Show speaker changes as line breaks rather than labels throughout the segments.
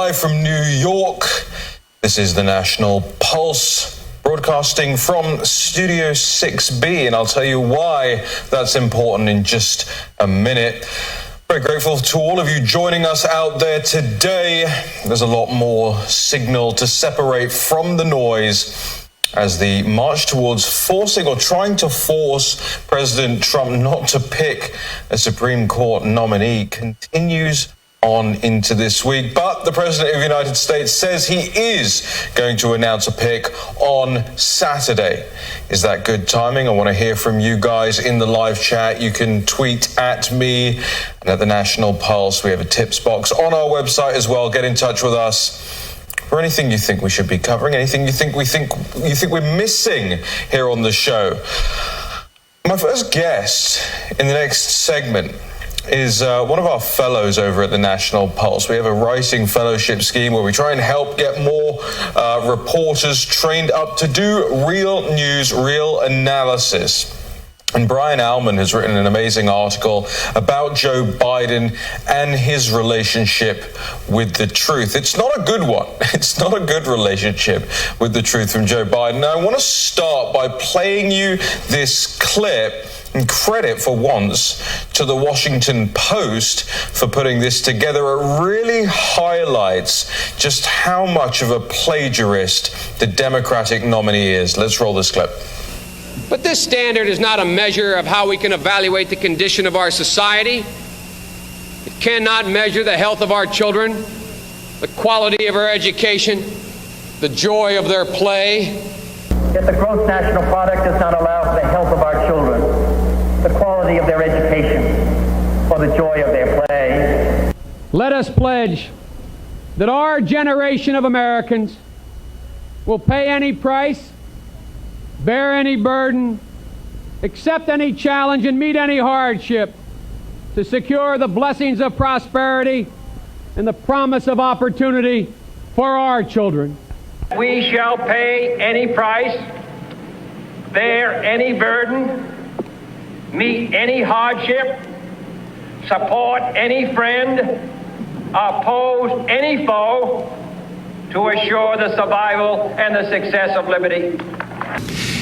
live from New York. This is the National Pulse, broadcasting from Studio 6B, and I'll tell you why that's important in just a minute. Very grateful to all of you joining us out there today. There's a lot more signal to separate from the noise as the march towards forcing or trying to force President Trump not to pick a Supreme Court nominee continues on into this week. But the President of the United States says he is going to announce a pick on Saturday. Is that good timing? I want to hear from you guys in the live chat. You can tweet at me and at the National Pulse. We have a tips box on our website as well. Get in touch with us for anything you think we should be covering, anything you think we're missing here on the show. My first guest in the next segment is one of our fellows over at the National Pulse. We have a writing fellowship scheme where we try and help get more reporters trained up to do real news, real analysis. And Brian Alman has written an amazing article about Joe Biden and his relationship with the truth. It's not a good one. It's not a good relationship with the truth from Joe Biden. Now, I want to start by playing you this clip, and credit for once to the Washington Post for putting this together. It really highlights just how much of a plagiarist the Democratic nominee is. Let's roll this clip.
But this standard is not a measure of how we can evaluate the condition of our society. It cannot measure the health of our children, the quality of our education, the joy of their play.
Yet the gross national product does not allow for the health of our children, the quality of their education, or the joy of their play.
Let us pledge that our generation of Americans will pay any price, bear any burden, accept any challenge, and meet any hardship to secure the blessings of prosperity and the promise of opportunity for our children.
We shall pay any price, bear any burden, meet any hardship, support any friend, oppose any foe to assure the survival and the success of liberty.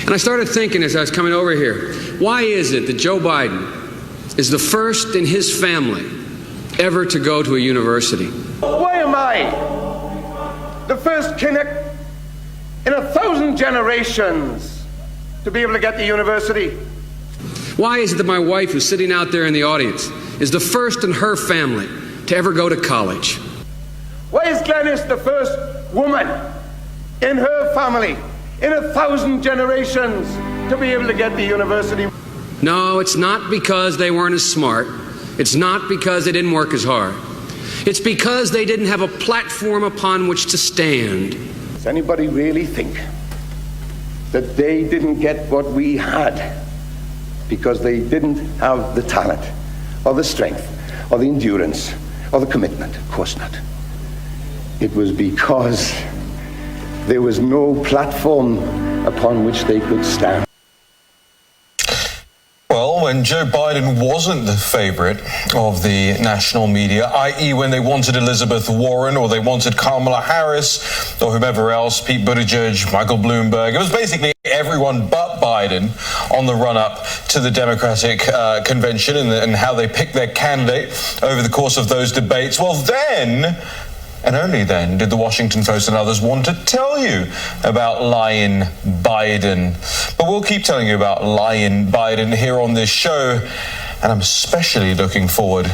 And I started thinking as I was coming over here, why is it that Joe Biden is the first in his family ever to go to a university?
Why am I the first Kinnick in 1,000 generations to be able to get to university?
Why is it that my wife, who's sitting out there in the audience, is the first in her family to ever go to college?
Why is Glenys the first woman in her family in 1,000 generations to be able to get to university?
No, it's not because they weren't as smart. It's not because they didn't work as hard. It's because they didn't have a platform upon which to stand.
Does anybody really think that they didn't get what we had because they didn't have the talent or the strength or the endurance or the commitment? Of course not. It was because there was no platform upon which they could stand.
Well, when Joe Biden wasn't the favorite of the national media, i.e. when they wanted Elizabeth Warren or they wanted Kamala Harris or whomever else, Pete Buttigieg, Michael Bloomberg, it was basically everyone but Biden on the run-up to the Democratic convention and how they picked their candidate over the course of those debates. Well, then, and only then, did the Washington Post and others want to tell you about lying Biden. But we'll keep telling you about lying Biden here on this show. And I'm especially looking forward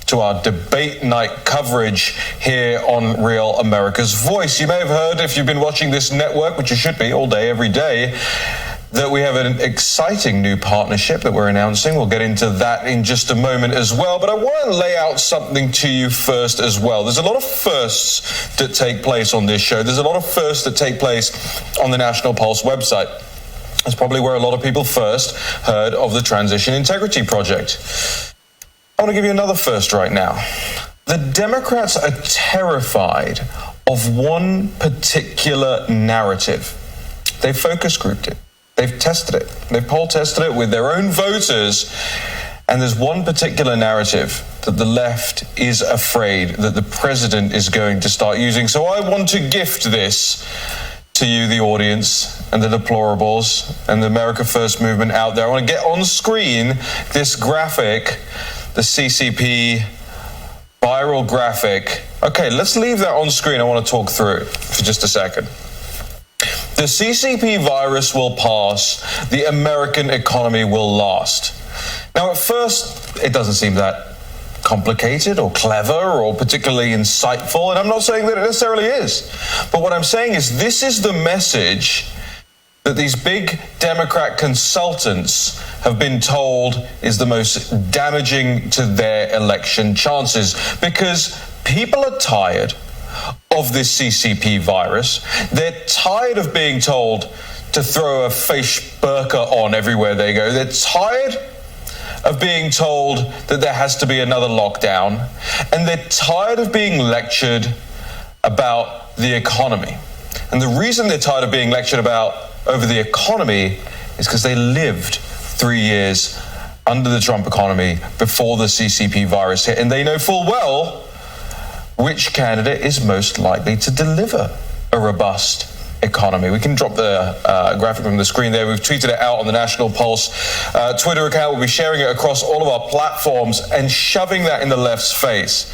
to our debate night coverage here on Real America's Voice. You may have heard, if you've been watching this network, which you should be all day, every day, that we have an exciting new partnership that we're announcing. We'll get into that in just a moment as well. But I want to lay out something to you first as well. There's a lot of firsts that take place on this show. There's a lot of firsts that take place on the National Pulse website. That's probably where a lot of people first heard of the Transition Integrity Project. I want to give you another first right now. The Democrats are terrified of one particular narrative. They focus grouped it. They've tested it. They've poll tested it with their own voters. And there's one particular narrative that the left is afraid that the president is going to start using. So I want to gift this to you, the audience, and the deplorables, and the America First movement out there. I want to get on screen this graphic, the CCP viral graphic. Okay, let's leave that on screen. I want to talk through it for just a second. The CCP virus will pass. The American economy will last. Now, at first, it doesn't seem that complicated or clever or particularly insightful, and I'm not saying that it necessarily is. But what I'm saying is this is the message that these big Democrat consultants have been told is the most damaging to their election chances, because people are tired of this CCP virus. They're tired of being told to throw a face burqa on everywhere they go. They're tired of being told that there has to be another lockdown, and they're tired of being lectured about the economy. And the reason they're tired of being lectured over the economy is because they lived 3 years under the Trump economy before the CCP virus hit, and they know full well which candidate is most likely to deliver a robust economy. We can drop the graphic from the screen there. We've tweeted it out on the National Pulse Twitter account. We'll be sharing it across all of our platforms and shoving that in the left's face.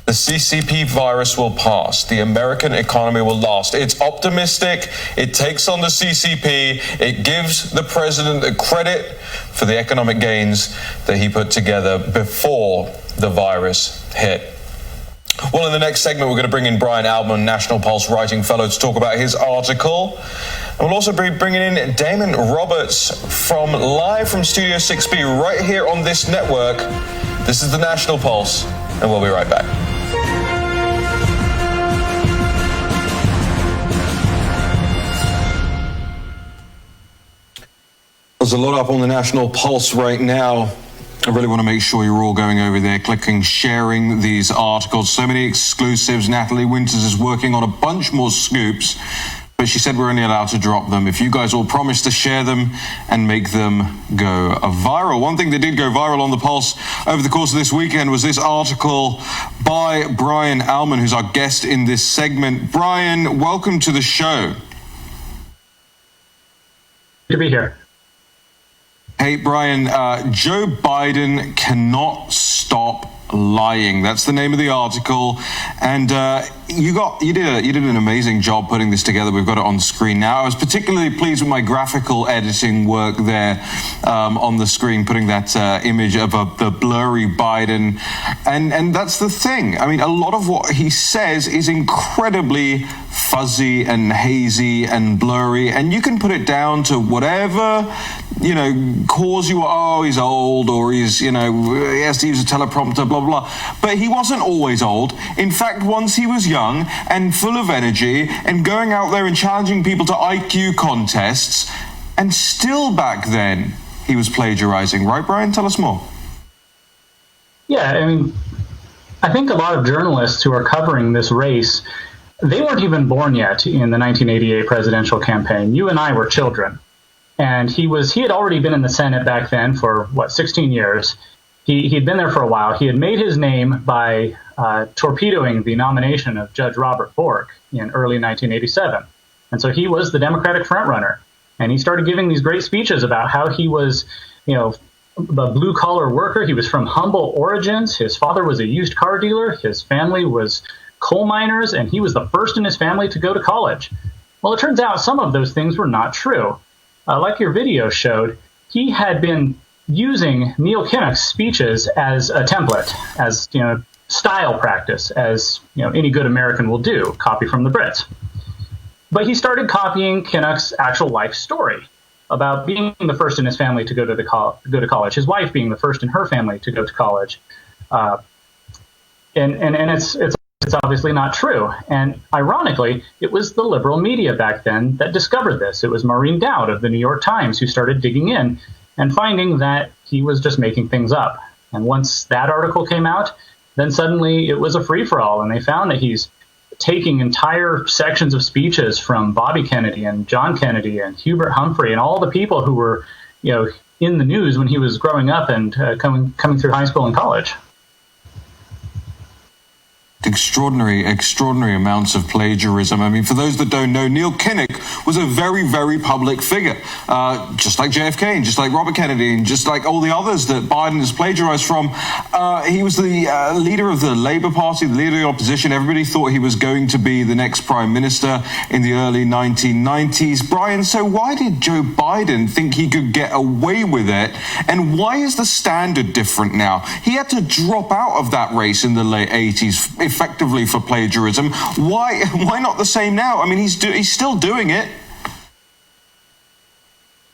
The CCP virus will pass. The American economy will last. It's optimistic. It takes on the CCP. It gives the president the credit for the economic gains that he put together before the virus hit. Well, in the next segment, we're going to bring in Brian Altman, National Pulse writing fellow, to talk about his article. And we'll also be bringing in Damon Roberts live from Studio 6B right here on this network. This is the National Pulse, and we'll be right back. There's a lot up on the National Pulse right now. I really want to make sure you're all going over there, clicking, sharing these articles. So many exclusives. Natalie Winters is working on a bunch more scoops, but she said we're only allowed to drop them if you guys all promise to share them and make them go viral. One thing that did go viral on the Pulse over the course of this weekend was this article by Brian Altman, who's our guest in this segment. Brian, welcome to the show.
Good to be here.
Hey, Brian, Joe Biden cannot stop lying. That's the name of the article. And you did an amazing job putting this together. We've got it on screen now. I was particularly pleased with my graphical editing work there on the screen, putting that image of the blurry Biden. And that's the thing. I mean, a lot of what he says is incredibly fuzzy and hazy and blurry, and you can put it down to whatever, calls you, he's old, or he has to use a teleprompter, blah, blah. But he wasn't always old. In fact, once he was young and full of energy and going out there and challenging people to IQ contests, and still back then he was plagiarizing. Right, Brian? Tell us more.
Yeah, I mean, I think a lot of journalists who are covering this race, they weren't even born yet in the 1988 presidential campaign. You and I were children. And he had already been in the Senate back then for, 16 years. He'd been there for a while. He had made his name by torpedoing the nomination of Judge Robert Bork in early 1987. And so he was the Democratic frontrunner. And he started giving these great speeches about how he was, a blue-collar worker. He was from humble origins. His father was a used car dealer. His family was coal miners, and he was the first in his family to go to college. Well, it turns out some of those things were not true. Like your video showed, he had been using Neil Kinnock's speeches as a template, as style practice, as any good American will do, copy from the Brits. But he started copying Kinnock's actual life story about being the first in his family to go to college, his wife being the first in her family to go to college, and it's obviously not true. And ironically, it was the liberal media back then that discovered this. It was Maureen Dowd of the New York Times who started digging in and finding that he was just making things up. And once that article came out, then suddenly it was a free-for-all, and they found that he's taking entire sections of speeches from Bobby Kennedy and John Kennedy and Hubert Humphrey and all the people who were, in the news when he was growing up and coming through high school and college.
Extraordinary amounts of plagiarism. I mean, for those that don't know, Neil Kinnock was a very, very public figure, just like JFK and just like Robert Kennedy and just like all the others that Biden has plagiarized from. He was the leader of the Labour Party, the leader of the opposition. Everybody thought he was going to be the next prime minister in the early 1990s. Brian, so why did Joe Biden think he could get away with it? And why is the standard different now? He had to drop out of that race in the late 80s, effectively, for plagiarism. Why not the same now? I mean, he's still doing it.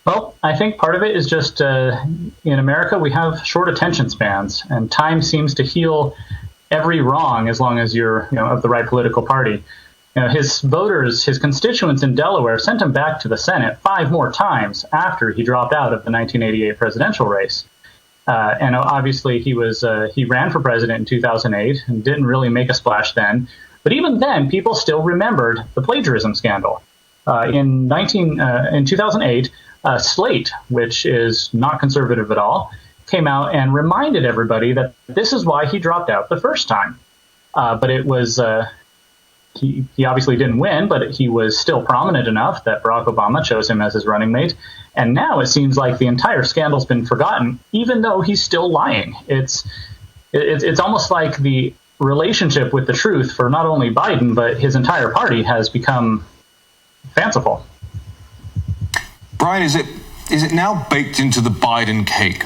Well, I think part of it is just in America we have short attention spans, and time seems to heal every wrong as long as you're of the right political party. His voters, his constituents in Delaware sent him back to the Senate 5 more times after he dropped out of the 1988 presidential race. And obviously he ran for president in 2008 and didn't really make a splash then. But even then, people still remembered the plagiarism scandal. In 2008, Slate, which is not conservative at all, came out and reminded everybody that this is why he dropped out the first time. But it was he obviously didn't win, but he was still prominent enough that Barack Obama chose him as his running mate. And now it seems like the entire scandal's been forgotten, even though he's still lying. It's almost like the relationship with the truth for not only Biden, but his entire party has become fanciful.
Brian, is it now baked into the Biden cake?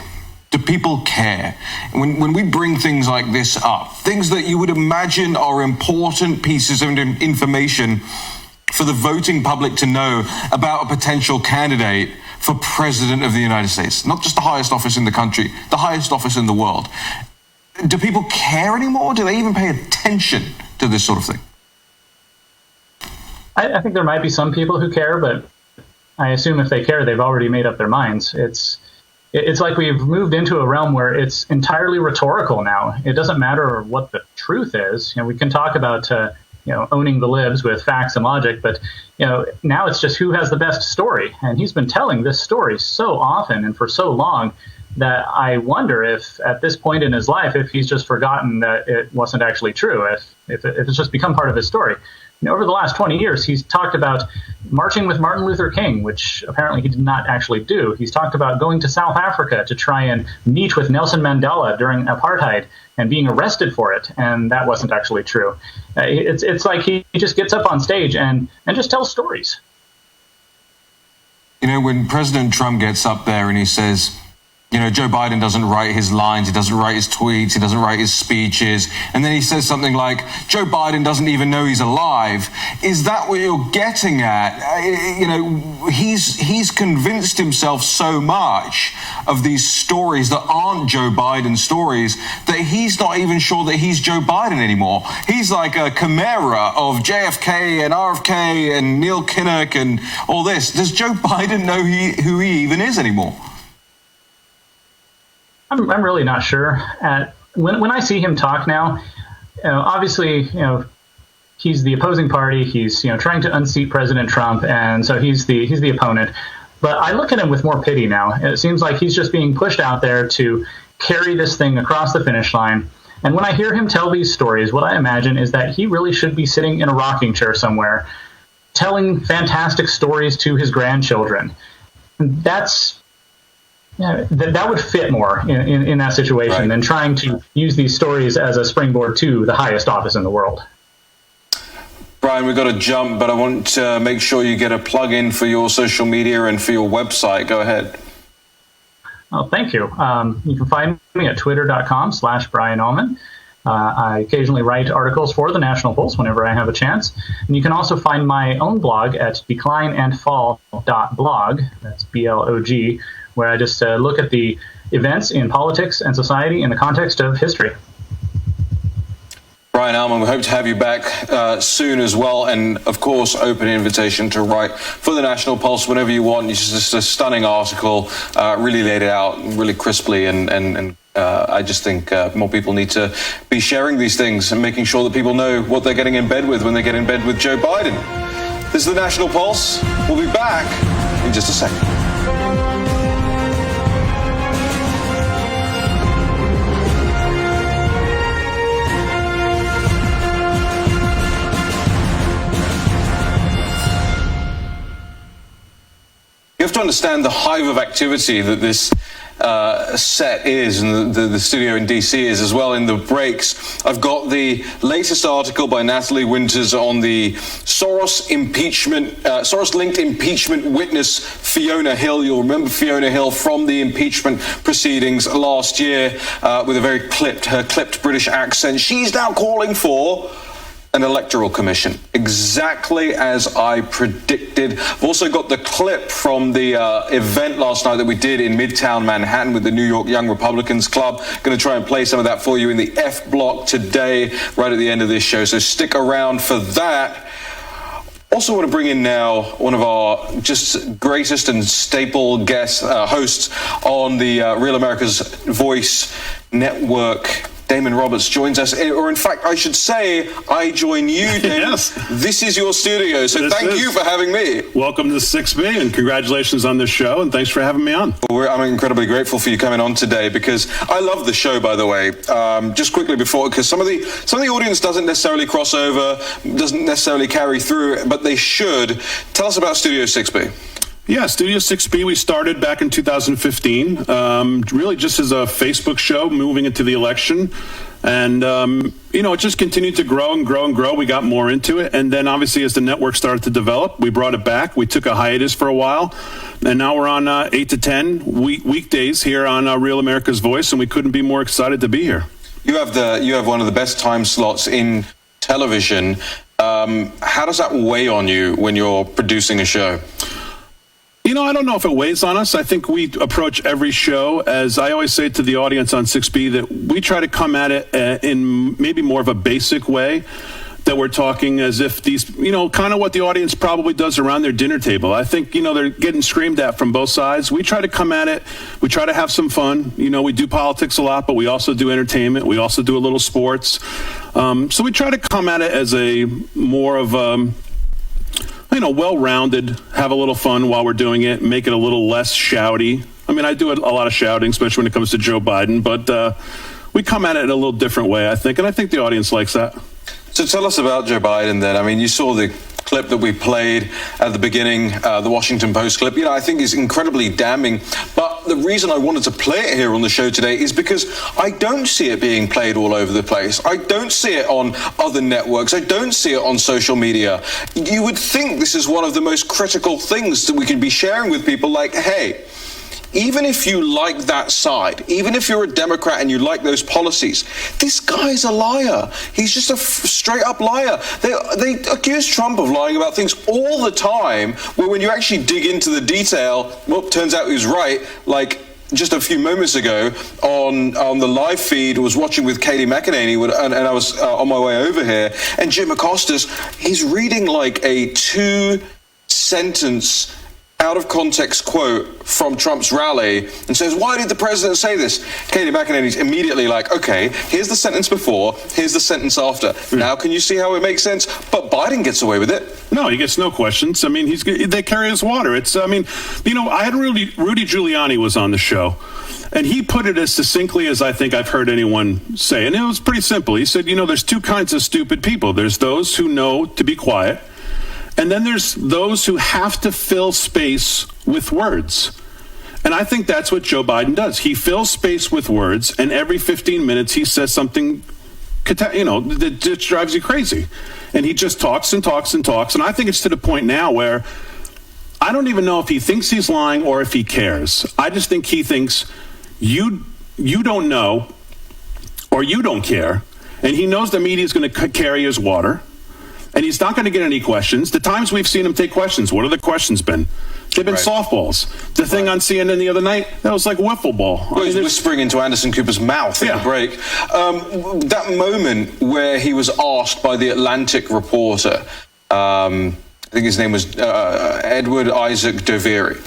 Do people care? When we bring things like this up, things that you would imagine are important pieces of information for the voting public to know about a potential candidate for president of the United States, not just the highest office in the country, the highest office in the world. Do people care anymore? Do they even pay attention to this sort of thing?
I think there might be some people who care, but I assume if they care, they've already made up their minds. It's like we've moved into a realm where it's entirely rhetorical now. It doesn't matter what the truth is. We can talk about owning the libs with facts and logic, but now it's just who has the best story. And he's been telling this story so often and for so long that I wonder if at this point in his life, if he's just forgotten that it wasn't actually true, if it's just become part of his story. Over the last 20 years, he's talked about marching with Martin Luther King, which apparently he did not actually do. He's talked about going to South Africa to try and meet with Nelson Mandela during apartheid and being arrested for it, and that wasn't actually true. It's like he just gets up on stage and just tells stories.
When President Trump gets up there and he says, Joe Biden doesn't write his lines, he doesn't write his tweets, he doesn't write his speeches. And then he says something like, Joe Biden doesn't even know he's alive. Is that what you're getting at? He's convinced himself so much of these stories that aren't Joe Biden stories that he's not even sure that he's Joe Biden anymore. He's like a chimera of JFK and RFK and Neil Kinnock and all this. Does Joe Biden know who he even is anymore?
I'm really not sure. When I see him talk now, obviously, he's the opposing party. He's trying to unseat President Trump, and so he's the opponent. But I look at him with more pity now. It seems like he's just being pushed out there to carry this thing across the finish line. And when I hear him tell these stories, what I imagine is that he really should be sitting in a rocking chair somewhere, telling fantastic stories to his grandchildren. That would fit more in that situation than trying to use these stories as a springboard to the highest office in the world.
Brian, we've got to jump, but I want to make sure you get a plug-in for your social media and for your website. Go ahead.
Oh, thank you. You can find me at twitter.com/Brian Allman. I occasionally write articles for the National Pulse whenever I have a chance. And you can also find my own blog at declineandfall.blog. That's BLOG, where I just look at the events in politics and society in the context of history.
Brian Allman, we hope to have you back soon as well. And, of course, open invitation to write for the National Pulse whenever you want. It's just a stunning article, really laid it out really crisply. And I just think more people need to be sharing these things and making sure that people know what they're getting in bed with when they get in bed with Joe Biden. This is the National Pulse. We'll be back in just a second. understand the hive of activity that this set is, and the studio in DC is as well. In the breaks, I've got the latest article by Natalie Winters on the Soros-linked impeachment witness Fiona Hill. You'll remember Fiona Hill from the impeachment proceedings last year with a very clipped British accent. She's now calling for an electoral commission, exactly as I predicted. I've also got the clip from the event last night that we did in Midtown Manhattan with the New York Young Republicans Club. Going to try and play some of that for you in the F block today, right at the end of this show, so stick around for that. Also want to bring in now one of our just greatest and staple guest hosts on the Real America's Voice Network. Damon Roberts joins us, or in fact, I should say, I join you, Damon.
Yes.
This is your studio, so thank you for having me.
Welcome to 6B, and congratulations on this show, and thanks for having me on.
Well, I'm incredibly grateful for you coming on today, because I love the show, by the way. Just quickly before, because some of the audience doesn't necessarily cross over, doesn't necessarily carry through, but they should. Tell us about Studio 6B.
Yeah, Studio 6B, we started back in 2015, really just as a Facebook show moving into the election. And, it just continued to grow and grow and grow. We got more into it. And then obviously as the network started to develop, we brought it back. We took a hiatus for a while. And now we're on 8 to 10 weekdays here on Real America's Voice. And we couldn't be more excited to be here.
You have one of the best time slots in television. How does that weigh on you when you're producing a show?
I don't know if it weighs on us. I think we approach every show, as I always say to the audience on 6B, that we try to come at it in maybe more of a basic way, that we're talking as if these, kind of what the audience probably does around their dinner table. I think, they're getting screamed at from both sides. We try to come at it. We try to have some fun. We do politics a lot, but we also do entertainment. We also do a little sports. So we try to come at it as a more of well-rounded, have a little fun while we're doing it, make it a little less shouty. I mean, I do a lot of shouting, especially when it comes to Joe Biden, but we come at it in a little different way, I think, and I think the audience likes that.
So tell us about Joe Biden then. I mean, you saw the clip that we played at the beginning, the Washington Post clip. I think is incredibly damning. But the reason I wanted to play it here on the show today is because I don't see it being played all over the place. I don't see it on other networks. I don't see it on social media. You would think this is one of the most critical things that we can be sharing with people, like, hey, even if you like that side, even if you're a Democrat and you like those policies, this guy's a liar. He's just a straight-up liar. They accuse Trump of lying about things all the time, where when you actually dig into the detail, well, turns out he was right. Like just a few moments ago on the live feed, I was watching with Kayleigh McEnany, and I was on my way over here, and Jim Acosta, he's reading like a 2-sentence out-of-context quote from Trump's rally and says, why did the president say this? Kayleigh McEnany's immediately like, okay, here's the sentence before, here's the sentence after. Now can you see how it makes sense? But Biden gets away with it.
No, he gets no questions. I mean, they carry his water. I had Rudy Giuliani was on the show, and he put it as succinctly as I think I've heard anyone say. And it was pretty simple. He said, there's two kinds of stupid people. There's those who know to be quiet, and then there's those who have to fill space with words. And I think that's what Joe Biden does. He fills space with words, and every 15 minutes he says something, that just drives you crazy. And he just talks and talks and talks. And I think it's to the point now where I don't even know if he thinks he's lying or if he cares. I just think he thinks you don't know or you don't care. And he knows the media is going to carry his water. And he's not going to get any questions. The times we've seen him take questions, what have the questions been? They've been softballs. The thing on CNN the other night, that was like wiffle ball.
Well, he's whispering into Anderson Cooper's mouth at the break. That moment where he was asked by the Atlantic reporter, I think his name was Edward Isaac Dovere,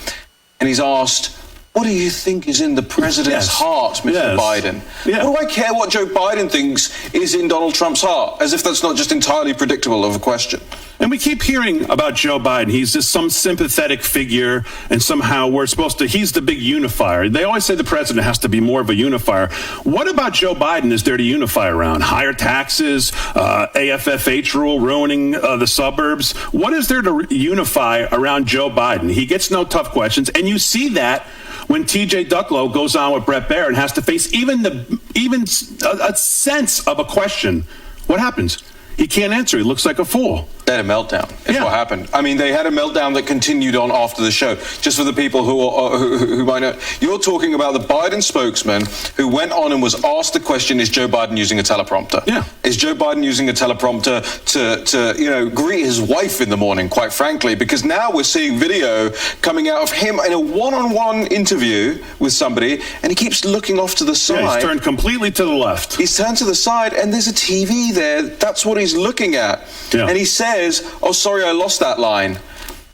and he's asked, what do you think is in the president's heart, Mr. Biden? Yeah. What do I care what Joe Biden thinks is in Donald Trump's heart? As if that's not just entirely predictable of a question.
And we keep hearing about Joe Biden. He's just some sympathetic figure, and somehow he's the big unifier. They always say the president has to be more of a unifier. What about Joe Biden is there to unify around? Higher taxes, AFFH rule ruining the suburbs. What is there to unify around Joe Biden? He gets no tough questions, and you see that when TJ Ducklo goes on with Bret Baier and has to face even a sense of a question. What happens? He can't answer. He looks like a fool.
They had a meltdown. Is what happened. I mean, they had a meltdown that continued on after the show. Just for the people who might know, you're talking about the Biden spokesman who went on and was asked the question: is Joe Biden using a teleprompter?
Yeah.
Is Joe Biden using a teleprompter to greet his wife in the morning? Quite frankly, because now we're seeing video coming out of him in a one-on-one interview with somebody, and he keeps looking off to the side.
Yeah, he's turned completely to the left.
He's turned to the side, and there's a TV there. That's what he's looking at.
Yeah.
And he says, "Oh, sorry, I lost that line."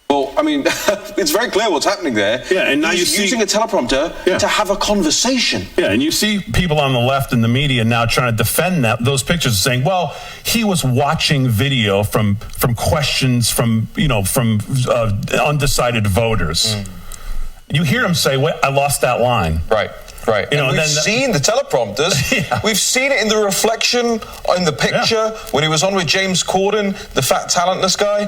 Well, I mean, it's very clear what's happening there.
Yeah, and now
he's using a teleprompter to have a conversation.
Yeah, and you see people on the left in the media now trying to defend those pictures, saying, "Well, he was watching video from questions from undecided voters." You hear him say, "Wait, I lost that line."
Right. And we've seen the teleprompters. Yeah. We've seen it in the reflection in the picture when he was on with James Corden, the fat, talentless guy.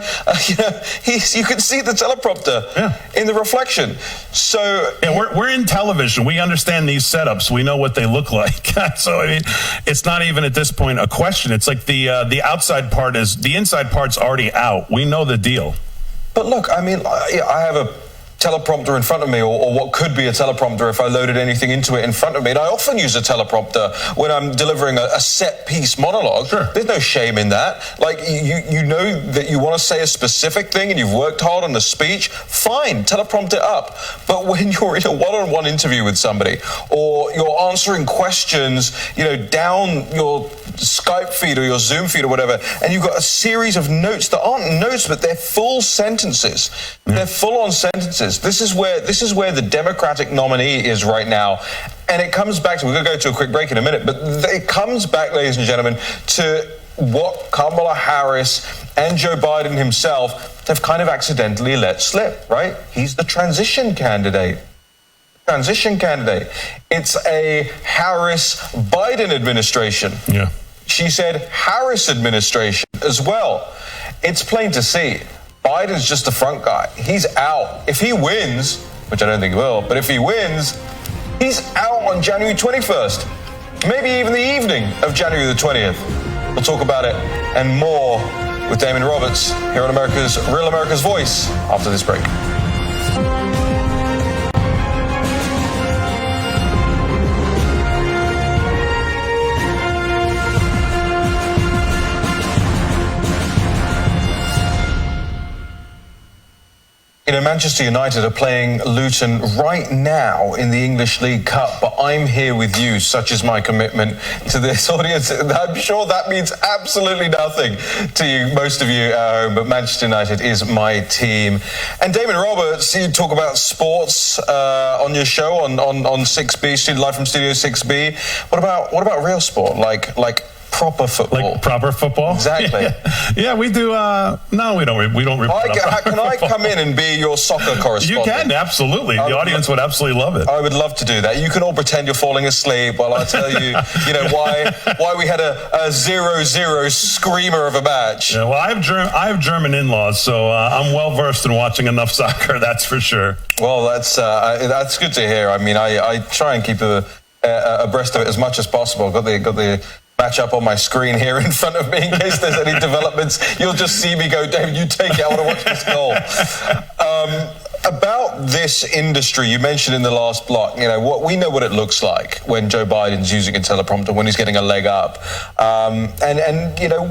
You can see the teleprompter in the reflection. So
we're in television. We understand these setups. We know what they look like. So I mean, it's not even at this point a question. It's like the outside part is the inside part's already out. We know the deal.
But look, I mean, I have a teleprompter in front of me, or what could be a teleprompter if I loaded anything into it in front of me. And I often use a teleprompter when I'm delivering a set-piece monologue.
Sure.
There's no shame in that. Like, you know that you want to say a specific thing and you've worked hard on the speech, fine, teleprompt it up. But when you're in a one-on-one interview with somebody, or you're answering questions, down your Skype feed or your Zoom feed or whatever, and you've got a series of notes that aren't notes, but they're full sentences. They're full-on sentences. This is where the Democratic nominee is right now. And it comes back to, we're going to go to a quick break in a minute, but it comes back, ladies and gentlemen, to what Kamala Harris and Joe Biden himself have kind of accidentally let slip, right? He's the transition candidate. It's a Harris-Biden administration.
Yeah.
She said Harris administration as well. It's plain to see. Biden's just the front guy. He's out. If he wins, which I don't think he will, but if he wins, he's out on January 21st. Maybe even the evening of January the 20th. We'll talk about it and more with Damon Roberts here on Real America's Voice after this break. Manchester United are playing Luton right now in the English League Cup, but I'm here with you. Such is my commitment to this audience. I'm sure that means absolutely nothing to you, most of you at home, but Manchester United is my team. And Damon Roberts, you talk about sports on your show on 6B, live from Studio 6B. What about real sport, like proper football?
Like proper football?
Exactly.
Yeah, we do. No, we don't. We don't.
Can I come in and be your soccer correspondent?
You can, absolutely. The audience would absolutely love it.
I would love to do that. You can all pretend you're falling asleep while I tell you, why we had a 0-0 screamer of a match.
Yeah, well, I have German in-laws, so I'm well versed in watching enough soccer. That's for sure.
Well, that's good to hear. I mean, I try and keep abreast of it as much as possible. Got the match up on my screen here in front of me in case there's any developments. You'll just see me go, David, you take it. I want to watch this goal. About this industry, you mentioned in the last block, we know what it looks like when Joe Biden's using a teleprompter, when he's getting a leg up.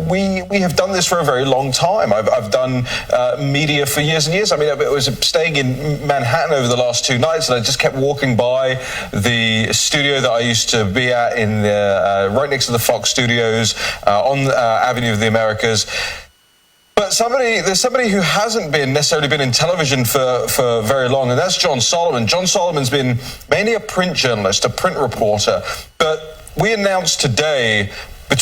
We have done this for a very long time. I've done media for years and years. I mean, I was staying in Manhattan over the last 2 nights, and I just kept walking by the studio that I used to be at in right next to the Fox Studios on Avenue of the Americas. But there's somebody who hasn't necessarily been in television for very long, and that's John Solomon. John Solomon's been mainly a print journalist, a print reporter. But we announced today,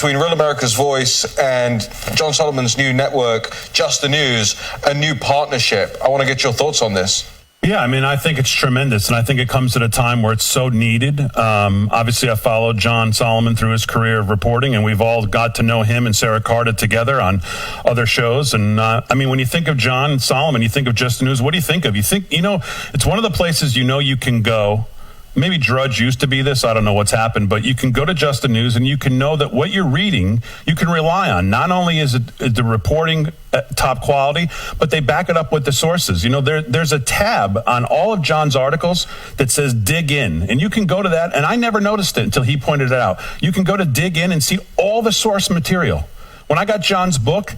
between Real America's Voice and John Solomon's new network, Just the News, a new partnership. I want to get your thoughts on this.
Yeah, I mean, I think it's tremendous, and I think it comes at a time where it's so needed. Obviously, I followed John Solomon through his career of reporting, and we've all got to know him and Sarah Carta together on other shows. And, I mean, when you think of John Solomon, you think of Just the News, what do you think of? You think, it's one of the places you can go. Maybe Drudge used to be this. I don't know what's happened, but you can go to Just the News and you can know that what you're reading, you can rely on. Not only is it the reporting top quality, but they back it up with the sources. There's a tab on all of John's articles that says dig in, and you can go to that. And I never noticed it until he pointed it out. You can go to dig in and see all the source material. When I got John's book,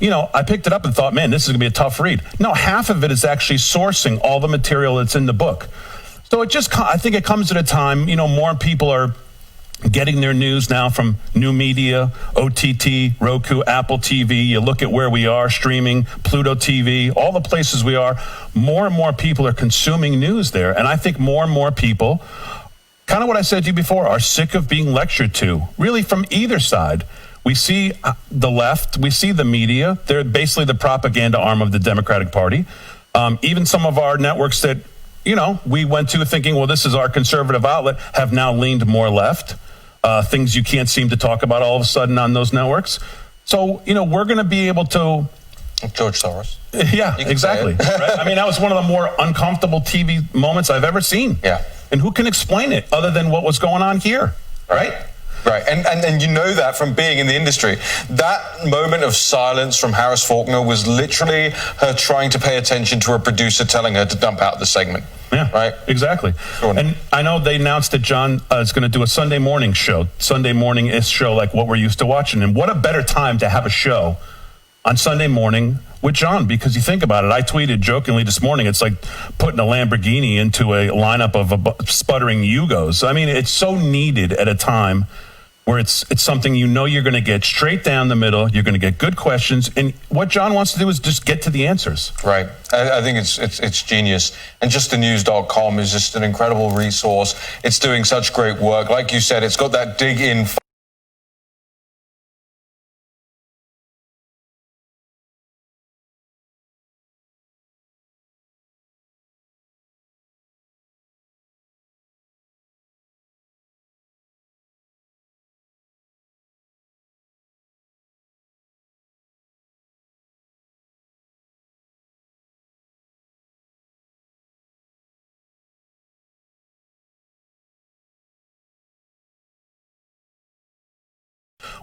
I picked it up and thought, man, this is going to be a tough read. No, half of it is actually sourcing all the material that's in the book. So I think it comes at a time, more people are getting their news now from new media, OTT, Roku, Apple TV. You look at where we are streaming, Pluto TV, all the places we are. More and more people are consuming news there. And I think more and more people, kind of what I said to you before, are sick of being lectured to, really from either side. We see the left, we see the media. They're basically the propaganda arm of the Democratic Party. Even some of our networks that we went to thinking, well, this is our conservative outlet, have now leaned more left. Things you can't seem to talk about all of a sudden on those networks. So, we're going to be able to...
George Soros.
Yeah, exactly. Right? I mean, that was one of the more uncomfortable TV moments I've ever seen.
Yeah.
And who can explain it other than what was going on here, right?
Right, and you know that from being in the industry. That moment of silence from Harris Faulkner was literally her trying to pay attention to her producer telling her to dump out the segment.
Yeah,
right.
Exactly. And I know they announced that John is going to do a Sunday morning show, like what we're used to watching. And what a better time to have a show on Sunday morning with John, because you think about it. I tweeted jokingly this morning, it's like putting a Lamborghini into a lineup of sputtering Yugos. I mean, it's so needed at a time where it's something you're going to get straight down the middle. You're going to get good questions, and what John wants to do is just get to the answers.
Right. I think it's genius. And justthenews.com is just an incredible resource. It's doing such great work. Like you said, it's got that dig in.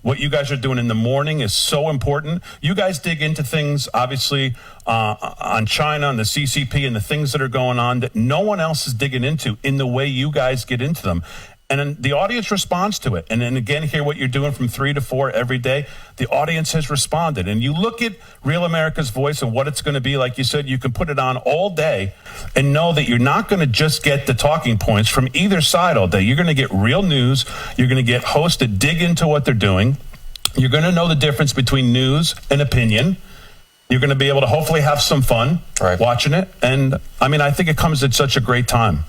What you guys are doing in the morning is so important. You guys dig into things, obviously, on China and the CCP and the things that are going on that no one else is digging into in the way you guys get into them. And then the audience responds to it. And then again, hear what you're doing from 3 to 4 every day. The audience has responded. And you look at Real America's Voice and what it's going to be. Like you said, you can put it on all day and know that you're not going to just get the talking points from either side all day. You're going to get real news. You're going to get hosts that dig into what they're doing. You're going to know the difference between news and opinion. You're going to be able to hopefully have some fun watching it. And I mean, I think it comes at such a great time.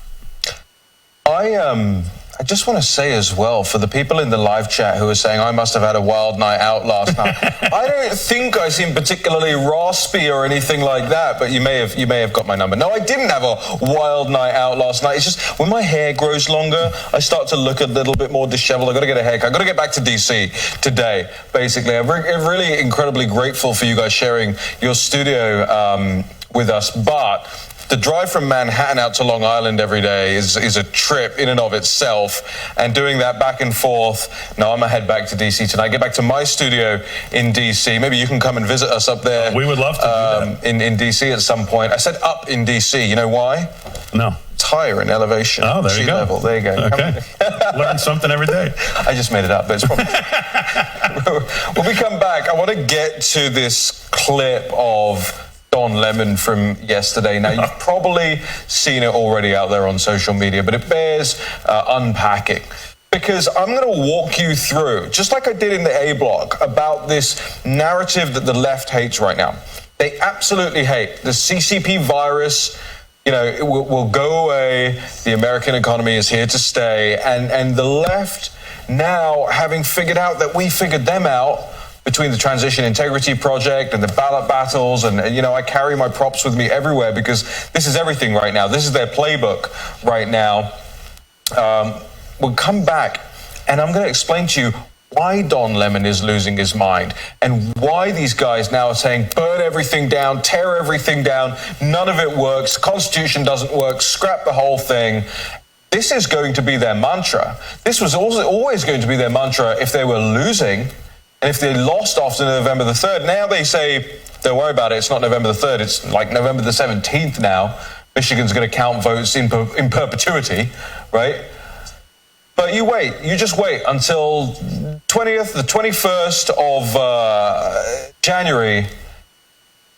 I just want to say as well, for the people in the live chat who are saying, I must have had a wild night out last night. I don't think I seem particularly raspy or anything like that, but you may have got my number. No, I didn't have a wild night out last night. It's just when my hair grows longer, I start to look a little bit more disheveled. I've got to get a haircut. I've got to get back to DC today, basically. I'm really incredibly grateful for you guys sharing your studio with us, but the drive from Manhattan out to Long Island every day is a trip in and of itself, and doing that back and forth. Now I'm gonna head back to DC tonight. Get back to my studio in DC. Maybe you can come and visit us up there.
We would love to do that.
In DC at some point. I said up in DC. You know why?
No.
It's higher in elevation.
Oh, there you go.
Level. There you go.
Okay. Learn something every day.
I just made it up, but it's probably when we come back, I want to get to this clip of Don Lemon from yesterday. Now, you've probably seen it already out there on social media, but it bears unpacking. Because I'm going to walk you through, just like I did in the A block, about this narrative that the left hates right now. They absolutely hate the CCP virus. You know, it will go away. The American economy is here to stay. And the left now having figured out that we figured them out between the Transition Integrity Project and the ballot battles, and I carry my props with me everywhere because this is everything right now. This is their playbook right now. We'll come back, and I'm going to explain to you why Don Lemon is losing his mind and why these guys now are saying burn everything down, tear everything down, none of it works, the Constitution doesn't work, scrap the whole thing. This is going to be their mantra. This was also always going to be their mantra if they were losing, and if they lost after November the 3rd. Now they say, don't worry about it, it's not November the 3rd, it's like November the 17th now. Michigan's going to count votes in perpetuity, right? But you just wait until the 21st of January.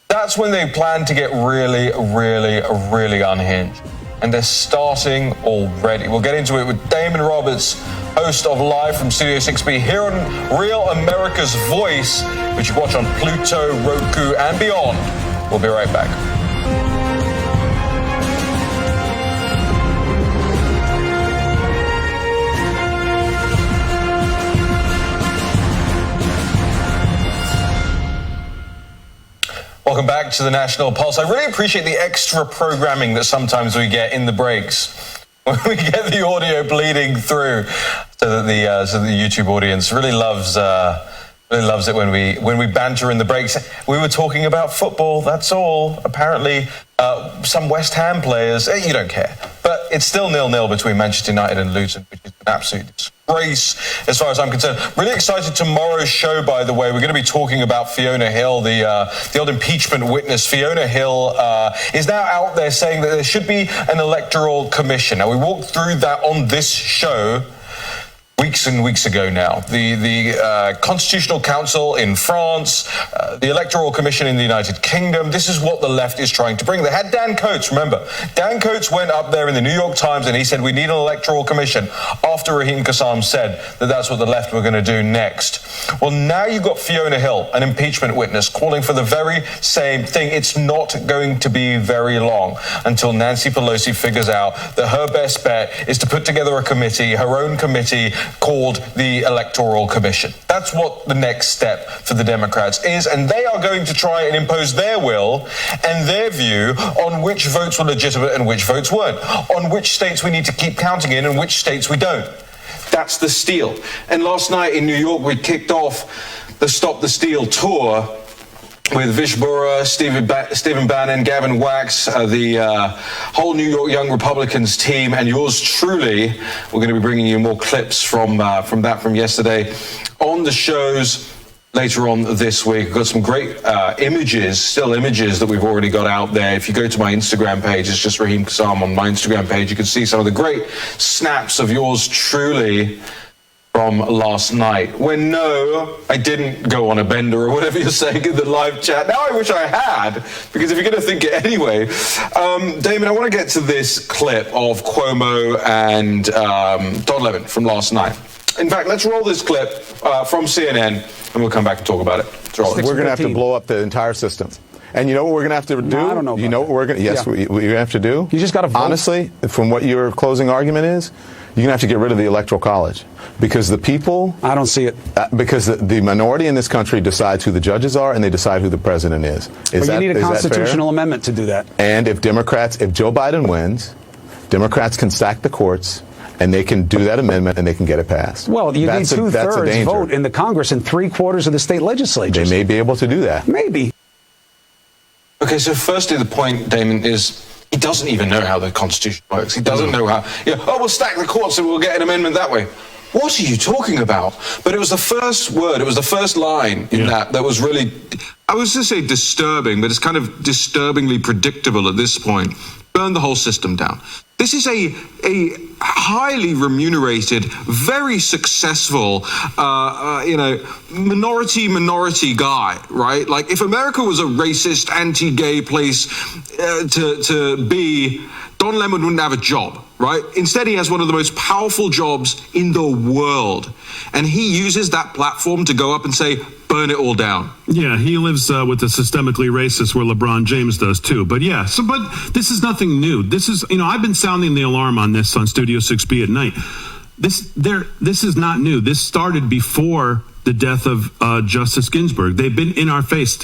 That's when they plan to get really, really, really unhinged. And they're starting already. We'll get into it with Damon Roberts, host of Live from Studio 6B here on Real America's Voice, which you watch on Pluto, Roku, and beyond. We'll be right back. Welcome back to the National Pulse. I really appreciate the extra programming that sometimes we get in the breaks. When we get the audio bleeding through, so that the YouTube audience really loves it when we banter in the breaks. We were talking about football, that's all. Apparently, some West Ham players, you don't care. But it's still 0-0 between Manchester United and Luton, which is an absolute disgrace as far as I'm concerned. Really excited tomorrow's show, by the way. We're going to be talking about Fiona Hill, the old impeachment witness. Fiona Hill is now out there saying that there should be an electoral commission. Now, we walked through that on this show weeks and weeks ago now. The Constitutional Council in France, the Electoral Commission in the United Kingdom, this is what the left is trying to bring. They had Dan Coates, remember. Dan Coates went up there in the New York Times and he said, we need an electoral commission, after Raheem Kassam said that that's what the left were going to do next. Well, now you've got Fiona Hill, an impeachment witness, calling for the very same thing. It's not going to be very long until Nancy Pelosi figures out that her best bet is to put together a committee, her own committee, called the Electoral Commission. That's what the next step for the Democrats is, and they are going to try and impose their will and their view on which votes were legitimate and which votes weren't, on which states we need to keep counting in and which states we don't. That's the steal. And last night in New York, we kicked off the Stop the Steal tour with Vish Burra, Stephen Bannon, Gavin Wax, the whole New York Young Republicans team, and yours truly. We're going to be bringing you more clips from yesterday on the shows later on this week. We've got some great still images that we've already got out there. If you go to my Instagram page, it's just Raheem Kassam on my Instagram page. You can see some of the great snaps of yours truly from last night, when no, I didn't go on a bender or whatever you're saying in the live chat. Now I wish I had, because if you're going to think it anyway. Damon, I want to get to this clip of Cuomo and Don Lemon from last night. In fact, let's roll this clip from CNN, and we'll come back and talk about it.
We're going to have to blow up the entire system. And you know what we're going to have to do?
No, I don't know.
You know what we're going to? Yes,
yeah.
we have to do.
You just got to vote.
Honestly, from what your closing argument is, you're going to have to get rid of the Electoral College, because the people.
I don't see it.
Because the minority in this country decides who the judges are, and they decide who the president is.
But you need a constitutional amendment to do that.
And if Joe Biden wins, Democrats can stack the courts, and they can do that amendment, and they can get it passed.
Well, you need 2/3 vote in the Congress and 3/4 of the state legislatures.
They may be able to do that.
Maybe.
Okay, so firstly, the point, Damon, is he doesn't even know how the Constitution works. He doesn't know how. We'll stack the courts and we'll get an amendment that way. What are you talking about? But it was the first word, it was the first line in that was really, I was going to say disturbing, but it's kind of disturbingly predictable at this point. Burn the whole system down. This is a highly remunerated, very successful, minority guy, right? Like, if America was a racist, anti-gay place to be, Don Lemon wouldn't have a job, right? Instead, he has one of the most powerful jobs in the world. And he uses that platform to go up and say, burn it all down.
Yeah, he lives with the systemically racist where LeBron James does too. But yeah, but this is nothing new. This is, I've been sounding the alarm on this on Studio 6B at night. this is not new. This started before the death of Justice Ginsburg. They've been in our face.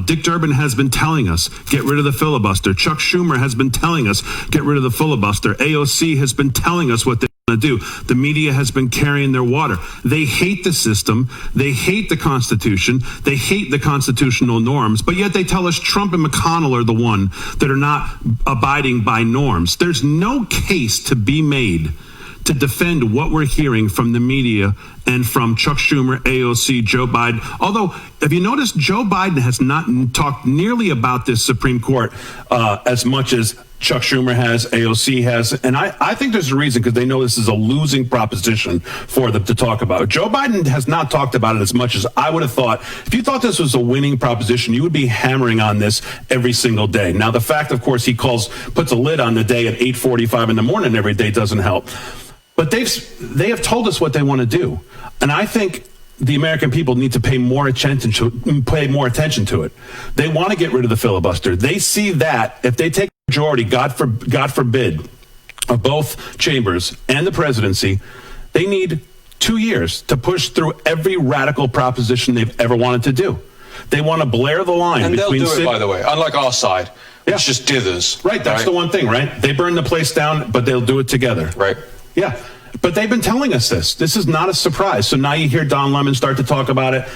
Dick Durbin has been telling us, get rid of the filibuster. Chuck Schumer has been telling us, get rid of the filibuster. AOC has been telling us what they want to do. The media has been carrying their water. They hate the system. They hate the Constitution. They hate the constitutional norms, but yet they tell us Trump and McConnell are the one that are not abiding by norms. There's no case to be made to defend what we're hearing from the media and from Chuck Schumer, AOC, Joe Biden. Although, have you noticed Joe Biden has not talked nearly about this Supreme Court as much as Chuck Schumer has, AOC has, and I think there's a reason, because they know this is a losing proposition for them to talk about. Joe Biden has not talked about it as much as I would have thought. If you thought this was a winning proposition, you would be hammering on this every single day. Now, the fact, of course, he puts a lid on the day at 8:45 in the morning every day doesn't help. But they have told us what they want to do, and I think the American people need to pay more attention to it. They want to get rid of the filibuster. They see that if they take a majority, God forbid, of both chambers and the presidency, they need 2 years to push through every radical proposition they've ever wanted to do. They want to blare the line.
And they'll do it, by the way, unlike our side. It's just dithers.
Right, that's the one thing, right? They burn the place down, but they'll do it together.
Right.
Yeah, but they've been telling us this. This is not a surprise. So now you hear Don Lemon start to talk about it.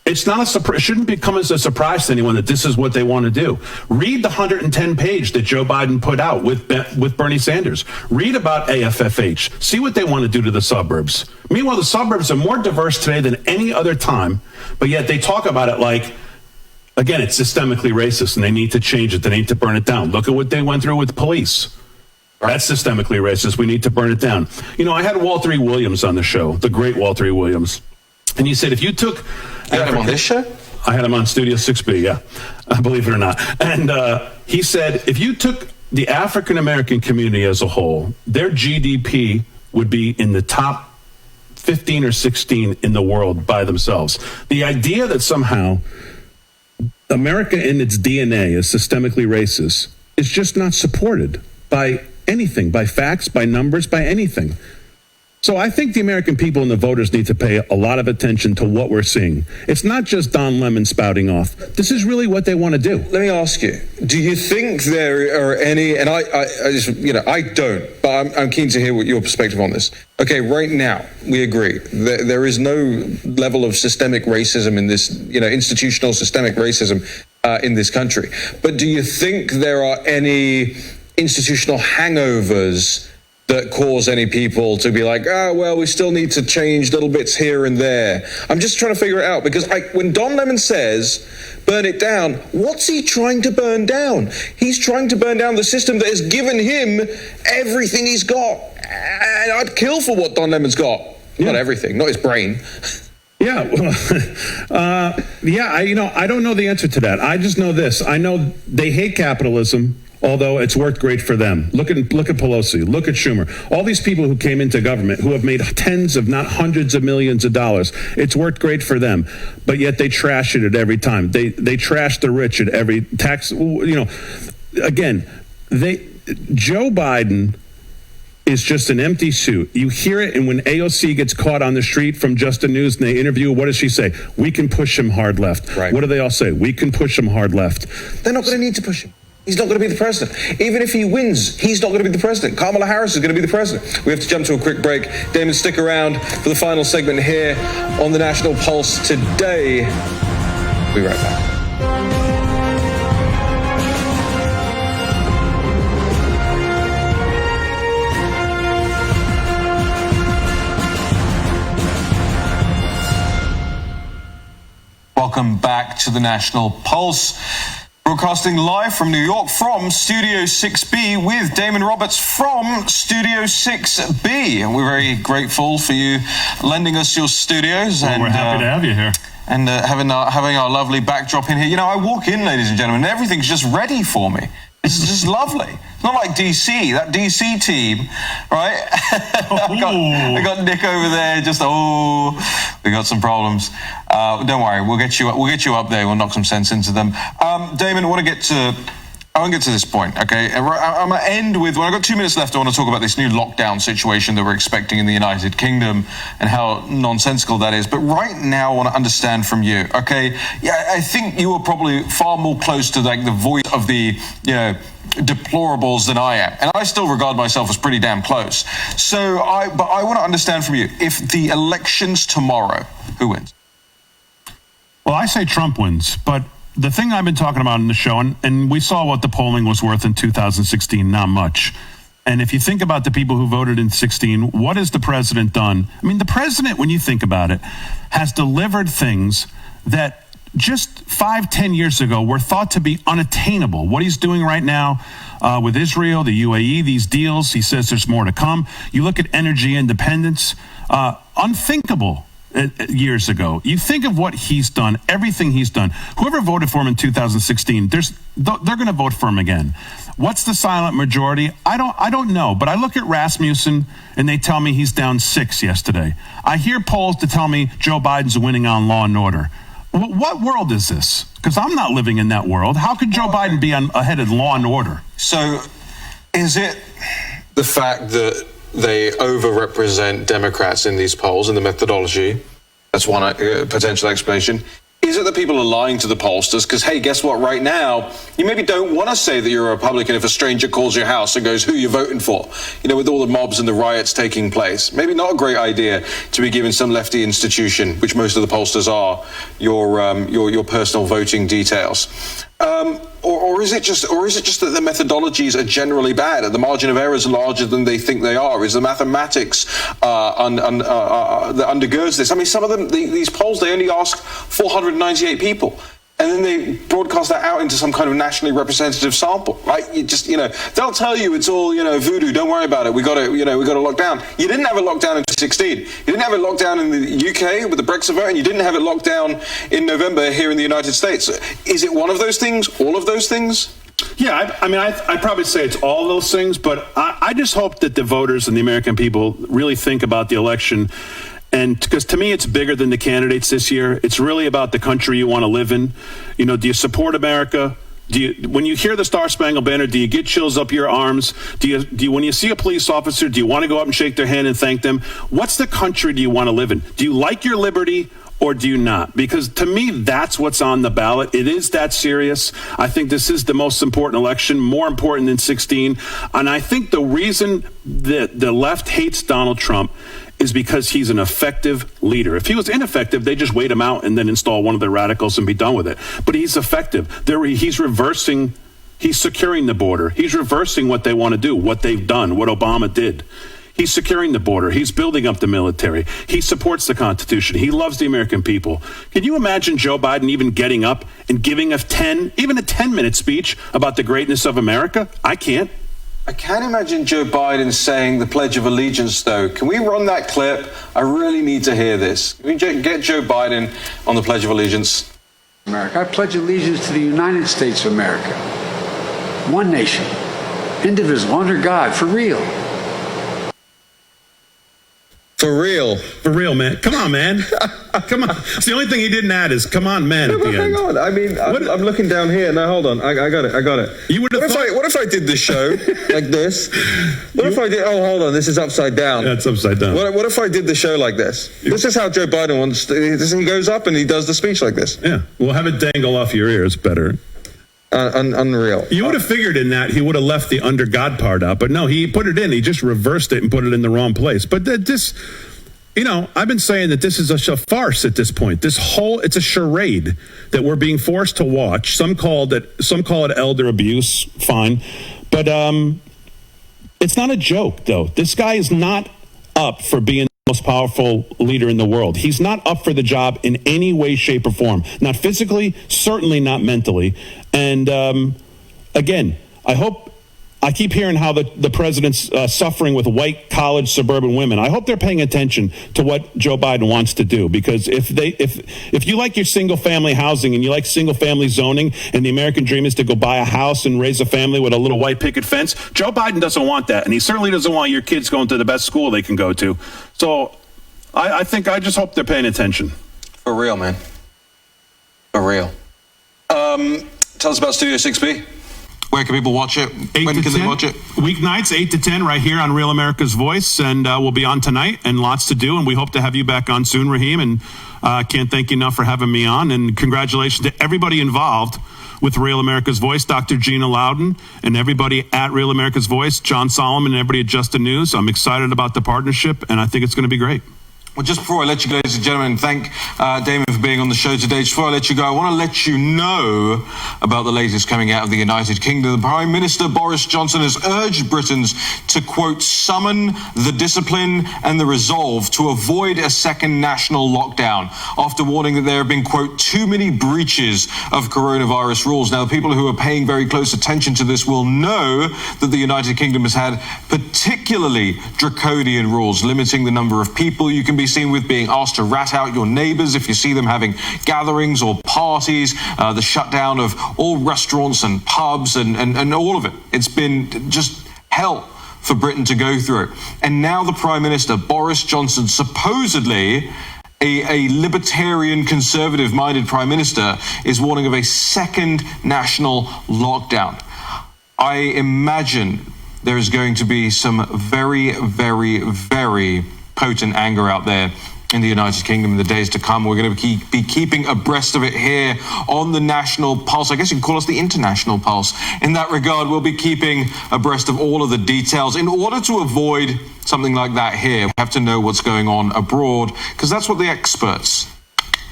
It's not a surprise. It shouldn't come as a surprise to anyone that this is what they want to do. Read the 110-page that Joe Biden put out with Bernie Sanders. Read about AFFH. See what they want to do to the suburbs. Meanwhile, the suburbs are more diverse today than any other time, but yet they talk about it like, again, it's systemically racist, and they need to change it. They need to burn it down. Look at what they went through with police. That's systemically racist. We need to burn it down. You know, I had Walter E. Williams on the show, the great Walter E. Williams. And he said, if you took...
You had him on this show?
I had him on Studio 6B, yeah. Believe it or not. And he said, if you took the African-American community as a whole, their GDP would be in the top 15 or 16 in the world by themselves. The idea that somehow America in its DNA is systemically racist is just not supported by anything, by facts, by numbers, by anything. So I think the American people and the voters need to pay a lot of attention to what we're seeing. It's not just Don Lemon spouting off. This is really what they want to do.
Let me ask you, do you think there are any, and I just, I don't, but I'm keen to hear what your perspective on this. Okay, right now, we agree. There is no level of systemic racism in this, institutional systemic racism in this country. But do you think there are any institutional hangovers that cause any people to be like, we still need to change little bits here and there? I'm just trying to figure it out, because when Don Lemon says burn it down, what's he trying to burn down? He's trying to burn down the system that has given him everything he's got. And I'd kill for what Don Lemon's got. Yeah. Not everything, not his brain.
Yeah, well, I don't know the answer to that. I just know this. I know they hate capitalism, although it's worked great for them. Look at Pelosi, look at Schumer. All these people who came into government, who have made tens of, not hundreds of millions of dollars, it's worked great for them. But yet they trash it at every time. They trash the rich at every tax. Again, Joe Biden is just an empty suit. You hear it, and when AOC gets caught on the street from Just the News and they interview, what does she say? We can push him hard left.
Right.
What do they all say? We can push him hard left.
They're not going to need to push him. He's not going to be the president. Even if he wins, he's not going to be the president. Kamala Harris is going to be the president. We have to jump to a quick break. Damon, stick around for the final segment here on the National Pulse today. We'll be right back.
Welcome back to the National Pulse. Broadcasting live from New York from Studio 6B with Damon Roberts from Studio 6B. And we're very grateful for you lending us your studios.
Well, we're happy to have you here.
And having our lovely backdrop in here. I walk in, ladies and gentlemen, and everything's just ready for me. It's just lovely. It's not like DC, that DC team, right? I got Nick over there. We got some problems. Don't worry, we'll get you up there. We'll knock some sense into them. Damon, I want to get to
I won't get to this point, okay? I'm going to end with, when I've got 2 minutes left, I want to talk about this new lockdown situation that we're expecting in the United Kingdom and how nonsensical that is. But right now, I want to understand from you, okay? Yeah, I think you are probably far more close to like the voice of the, deplorables than I am. And I still regard myself as pretty damn close. But I want to understand from you, if the election's tomorrow, who wins?
Well, I say Trump wins, but the thing I've been talking about in the show, and we saw what the polling was worth in 2016, not much. And if you think about the people who voted in 16, what has the president done? I mean, the president, when you think about it, has delivered things that just 5-10 years ago were thought to be unattainable. What he's doing right now with Israel, the UAE, these deals, he says there's more to come. You look at energy independence, unthinkable years ago. You think of what he's done, everything he's done. Whoever voted for him in 2016, they're going to vote for him again. What's the silent majority? I don't know, but I look at Rasmussen and they tell me he's down 6 yesterday. I hear polls to tell me Joe Biden's winning on law and order. What world is this? Because I'm not living in that world. How could Joe Biden be ahead of law and order?
So is it the fact that they overrepresent Democrats in these polls in the methodology? That's one potential explanation. Is it that people are lying to the pollsters? Because, hey, guess what? Right now, you maybe don't want to say that you're a Republican if a stranger calls your house and goes, who are you voting for? With all the mobs and the riots taking place. Maybe not a great idea to be giving some lefty institution, which most of the pollsters are, your personal voting details. Or is it just that the methodologies are generally bad? The margin of error is larger than they think they are? Is the mathematics that undergirds this? I mean, some of them, these polls, they only ask 498 people. And then they broadcast that out into some kind of nationally representative sample, right? They'll tell you it's all, voodoo. Don't worry about it. We got to lock down. You didn't have it locked down in 2016. You didn't have it locked down in the UK with the Brexit vote, and you didn't have it locked down in November here in the United States. Is it one of those things? All of those things?
Yeah, I'd probably say it's all those things, but I just hope that the voters and the American people really think about the election. And because to me, it's bigger than the candidates this year. It's really about the country you want to live in. Do you support America? When you hear the Star Spangled Banner, do you get chills up your arms? Do you when you see a police officer, do you want to go up and shake their hand and thank them? What's the country do you want to live in? Do you like your liberty or do you not? Because to me, that's what's on the ballot. It is that serious. I think this is the most important election, more important than 16. And I think the reason that the left hates Donald Trump is because he's an effective leader. If he was ineffective, they just wait him out and then install one of the radicals and be done with it. But he's effective. He's securing the border. He's reversing what they want to do, what they've done, what Obama did. He's securing the border. He's building up the military. He supports the Constitution. He loves the American people. Can you imagine Joe Biden even getting up and giving even a 10-minute speech about the greatness of America? I can't.
I can't imagine Joe Biden saying the Pledge of Allegiance, though. Can we run that clip? I really need to hear this. Can we get Joe Biden on the Pledge of Allegiance?
America. I pledge allegiance to the United States of America. One nation, indivisible, under God, for real.
For real.
For real, man. Come on, man. Come on. It's the only thing he didn't add is "come on, man."
No, but hang on. I mean, I'm looking down here. Now, hold on. I got it.
You would have
what if I did the show like this? What if I did? Oh, hold on. This is upside down.
Yeah, it's upside down.
What if I did the show like this? This is how Joe Biden wants to. He goes up and he does the speech like this.
Yeah. We'll have it dangle off your ears better.
Unreal.
You would have figured in that he would have left the under God part out, but no, he put it in. He just reversed it and put it in the wrong place. But this, I've been saying that this is a farce at this point. It's a charade that we're being forced to watch. Some call it elder abuse. Fine, but it's not a joke though. This guy is not up for being the most powerful leader in the world. He's not up for the job in any way, shape, or form. Not physically, certainly not mentally. And again, I keep hearing how the president's suffering with white college suburban women. I hope they're paying attention to what Joe Biden wants to do, because if you like your single family housing and you like single family zoning and the American dream is to go buy a house and raise a family with a little white picket fence, Joe Biden doesn't want that, and he certainly doesn't want your kids going to the best school they can go to. So I just hope they're paying attention.
For real, man. For real. Tell us about Studio 6B. Where can people watch it? When can they watch it?
Weeknights, 8 to 10, right here on Real America's Voice. And we'll be on tonight, and lots to do. And we hope to have you back on soon, Raheem. And can't thank you enough for having me on. And congratulations to everybody involved with Real America's Voice, Dr. Gina Loudon, and everybody at Real America's Voice, John Solomon, and everybody at Just the News. I'm excited about the partnership, and I think it's going to be great.
Well, just before I let you go, ladies and gentlemen, thank Damon for being on the show today. Just before I let you go, I want to let you know about the latest coming out of the United Kingdom. The Prime Minister, Boris Johnson, has urged Britons to, quote, summon the discipline and the resolve to avoid a second national lockdown, after warning that there have been, quote, too many breaches of coronavirus rules. Now, the people who are paying very close attention to this will know that the United Kingdom has had particularly draconian rules, limiting the number of people you can be seen with, being asked to rat out your neighbours if you see them having gatherings or parties, the shutdown of all restaurants and pubs and all of it. It's been just hell for Britain to go through. And now the Prime Minister, Boris Johnson, supposedly a libertarian, conservative-minded Prime Minister, is warning of a second national lockdown. I imagine there is going to be some very, very, very potent anger out there in the United Kingdom in the days to come. We're going to be keeping abreast of it here on the National Pulse. I guess you can call us the International Pulse. In that regard, we'll be keeping abreast of all of the details. In order to avoid something like that here, we have to know what's going on abroad, because that's what the experts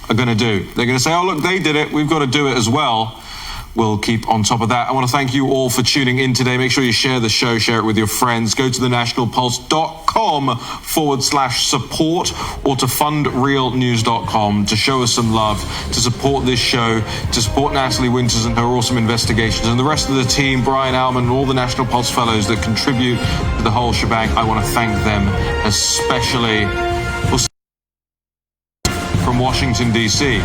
are going to do. They're going to say, oh, look, they did it. We've got to do it as well. We'll keep on top of that. I want to thank you all for tuning in today. Make sure you share the show, share it with your friends. Go to thenationalpulse.com/support or to fundrealnews.com to show us some love, to support this show, to support Natalie Winters and her awesome investigations, and the rest of the team, Brian Alman and all the National Pulse fellows that contribute to the whole shebang. I want to thank them especially. From Washington, D.C.